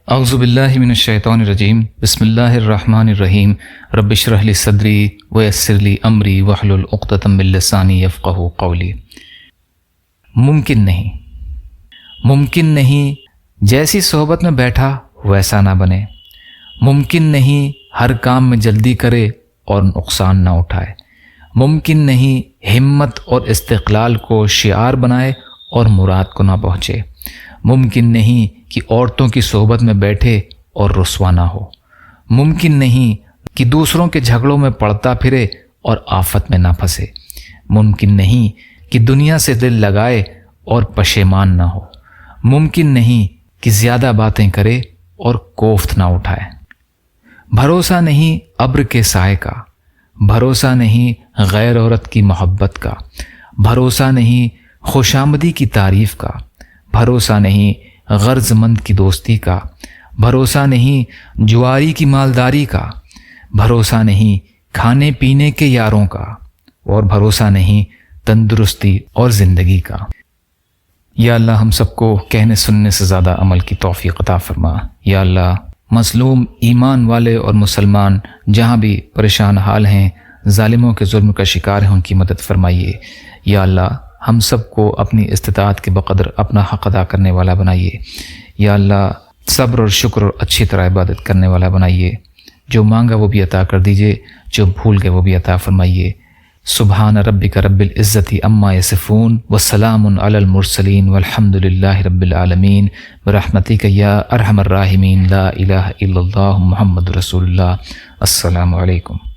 اعوذ باللہ من الشیطان الرجیم بسم اللہ الرحمن الرحیم رب اشرح لی صدری ویسر لی امری واحلل عقدۃ من لسانی یفقہوا قولی۔ ممکن نہیں جیسی صحبت میں بیٹھا ویسا نہ بنے، ممکن نہیں ہر کام میں جلدی کرے اور نقصان نہ اٹھائے، ممکن نہیں ہمت اور استقلال کو شعار بنائے اور مراد کو نہ پہنچے، ممکن نہیں کہ عورتوں کی صحبت میں بیٹھے اور رسوا نہ ہو، ممکن نہیں کہ دوسروں کے جھگڑوں میں پڑتا پھرے اور آفت میں نہ پھنسے، ممکن نہیں کہ دنیا سے دل لگائے اور پشیمان نہ ہو، ممکن نہیں کہ زیادہ باتیں کرے اور کوفت نہ اٹھائے۔ بھروسہ نہیں ابر کے سائے کا، بھروسہ نہیں غیر عورت کی محبت کا، بھروسہ نہیں خوشامدی کی تعریف کا، بھروسہ نہیں غرض مند کی دوستی کا، بھروسہ نہیں جواری کی مالداری کا، بھروسہ نہیں کھانے پینے کے یاروں کا، اور بھروسہ نہیں تندرستی اور زندگی کا۔ یا اللہ ہم سب کو کہنے سننے سے زیادہ عمل کی توفیق عطا فرما۔ یا اللہ مظلوم ایمان والے اور مسلمان جہاں بھی پریشان حال ہیں، ظالموں کے ظلم کا شکار ہیں، ان کی مدد فرمائیے۔ یا اللہ ہم سب کو اپنی استطاعت کے بقدر اپنا حق ادا کرنے والا بنائیے۔ یا اللہ صبر اور شکر اور اچھی طرح عبادت کرنے والا بنائیے۔ جو مانگا وہ بھی عطا کر دیجئے، جو بھول گئے وہ بھی عطا فرمائیے۔ سبحان ربک رب العزت عما یصفون وسلام علی المرسلین والحمد للہ رب العالمین برحمتک یا ارحم الراحمین لا الہ الا اللہ محمد رسول اللہ۔ السلام علیکم۔